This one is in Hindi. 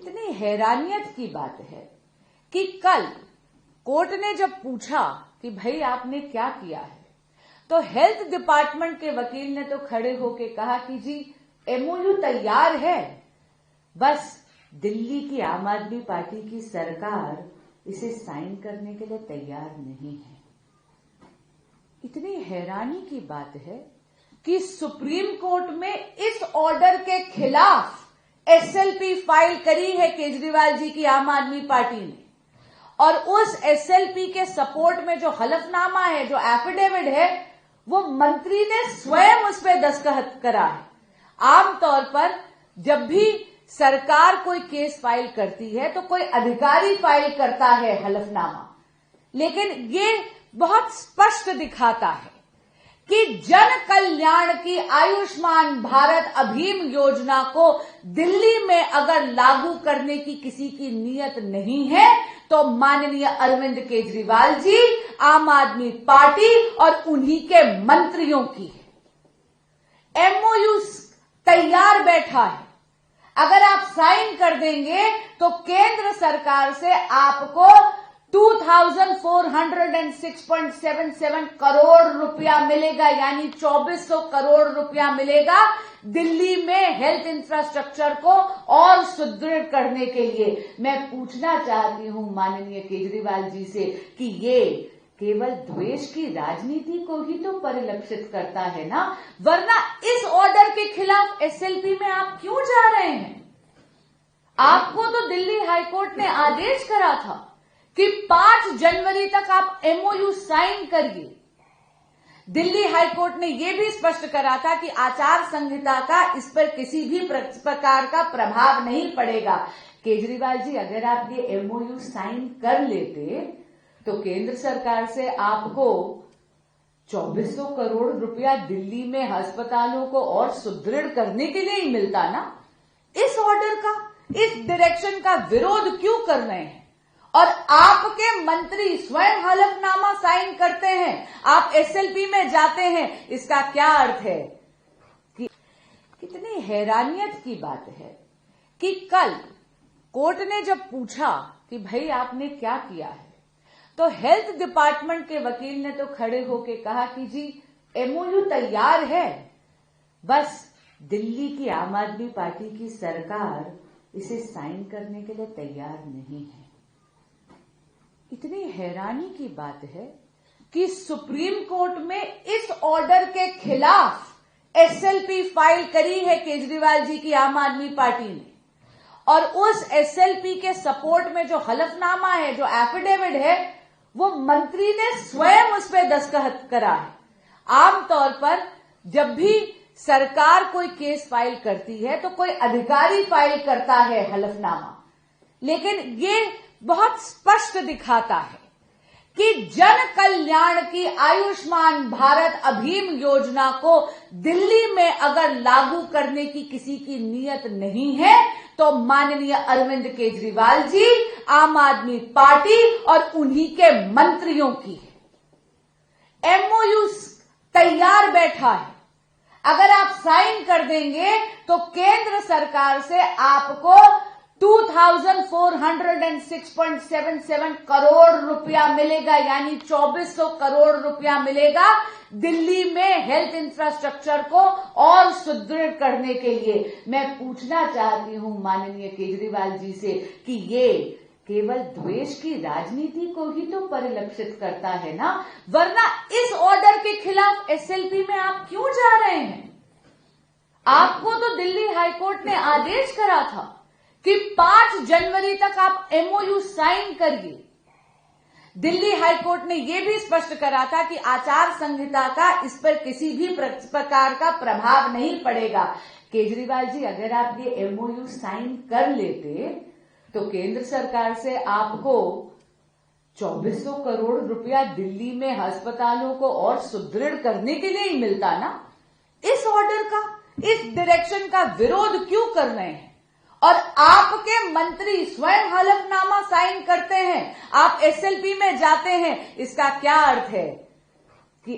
इतनी हैरानियत की बात है कि कल कोर्ट ने जब पूछा कि भाई आपने क्या किया है, तो हेल्थ डिपार्टमेंट के वकील ने तो खड़े होके कहा कि जी एमओयू तैयार है, बस दिल्ली की आम आदमी पार्टी की सरकार इसे साइन करने के लिए तैयार नहीं है। इतनी हैरानी की बात है कि सुप्रीम कोर्ट में इस ऑर्डर के खिलाफ एसएलपी फाइल करी है केजरीवाल जी की आम आदमी पार्टी ने, और उस एसएलपी के सपोर्ट में जो हलफनामा है, जो एफिडेविट है, वो मंत्री ने स्वयं उस पर दस्तखत करा है। आमतौर पर जब भी सरकार कोई केस फाइल करती है तो कोई अधिकारी फाइल करता है हलफनामा, लेकिन ये बहुत स्पष्ट दिखाता है कि जन कल्याण की आयुष्मान भारत अभियान योजना को दिल्ली में अगर लागू करने की किसी की नीयत नहीं है तो माननीय अरविंद केजरीवाल जी, आम आदमी पार्टी और उन्हीं के मंत्रियों की है। एमओयू तैयार बैठा है, अगर आप साइन कर देंगे तो केंद्र सरकार से आपको 2406.77 करोड़ रुपया मिलेगा, यानी 2400 करोड़ रुपया मिलेगा दिल्ली में हेल्थ इंफ्रास्ट्रक्चर को और सुदृढ़ करने के लिए। मैं पूछना चाहती हूं माननीय केजरीवाल जी से कि ये केवल द्वेष की राजनीति को ही तो परिलक्षित करता है ना, वरना इस ऑर्डर के खिलाफ एसएलपी में आप क्यों जा रहे हैं? आपको तो दिल्ली हाईकोर्ट ने आदेश करा था कि 5 जनवरी तक आप एमओयू साइन करिए। दिल्ली हाईकोर्ट ने यह भी स्पष्ट करा था कि आचार संहिता का इस पर किसी भी प्रकार का प्रभाव नहीं पड़ेगा। केजरीवाल जी, अगर आप ये एमओयू साइन कर लेते तो केंद्र सरकार से आपको 2400 करोड़ रुपया दिल्ली में अस्पतालों को और सुदृढ़ करने के लिए ही मिलता ना। इस ऑर्डर का, इस डायरेक्शन का विरोध क्यों कर रहे हैं? और आपके मंत्री स्वयं हलफनामा साइन करते हैं, आप एसएलपी में जाते हैं, इसका क्या अर्थ है? कि कितनी हैरानियत की बात है कि कल कोर्ट ने जब पूछा कि भाई आपने क्या किया है, तो हेल्थ डिपार्टमेंट के वकील ने तो खड़े होके कहा कि जी एमओयू तैयार है, बस दिल्ली की आम आदमी पार्टी की सरकार इसे साइन करने के लिए तैयार नहीं है। इतनी हैरानी की बात है कि सुप्रीम कोर्ट में इस ऑर्डर के खिलाफ एसएलपी फाइल करी है केजरीवाल जी की आम आदमी पार्टी ने, और उस एसएलपी के सपोर्ट में जो हलफनामा है, जो एफिडेविट है, वो मंत्री ने स्वयं उस पर दस्तखत करा है। आमतौर पर जब भी सरकार कोई केस फाइल करती है तो कोई अधिकारी फाइल करता है हलफनामा, लेकिन ये बहुत स्पष्ट दिखाता है कि जन कल्याण की आयुष्मान भारत अभियान योजना को दिल्ली में अगर लागू करने की किसी की नीयत नहीं है तो माननीय अरविंद केजरीवाल जी, आम आदमी पार्टी और उन्हीं के मंत्रियों की है। एमओयू तैयार बैठा है, अगर आप साइन कर देंगे तो केंद्र सरकार से आपको 2406.77 करोड़ रुपया मिलेगा, यानी 2400 करोड़ रुपया मिलेगा दिल्ली में हेल्थ इंफ्रास्ट्रक्चर को और सुदृढ़ करने के लिए। मैं पूछना चाहती हूं माननीय केजरीवाल जी से कि ये केवल द्वेष की राजनीति को ही तो परिलक्षित करता है ना, वरना इस ऑर्डर के खिलाफ एसएलपी में आप क्यों जा रहे हैं? आपको तो दिल्ली हाईकोर्ट ने आदेश करा था कि 5 जनवरी तक आप एमओयू साइन करिए। दिल्ली हाईकोर्ट ने यह भी स्पष्ट करा था कि आचार संहिता का इस पर किसी भी प्रकार का प्रभाव नहीं पड़ेगा। केजरीवाल जी, अगर आप ये एमओयू साइन कर लेते तो केंद्र सरकार से आपको 2400 करोड़ रुपया दिल्ली में अस्पतालों को और सुदृढ़ करने के लिए ही मिलता ना। इस ऑर्डर का, इस डायरेक्शन का विरोध क्यों कर रहे हैं? और आपके मंत्री स्वयं हलफनामा साइन करते हैं, आप एसएलपी में जाते हैं, इसका क्या अर्थ है?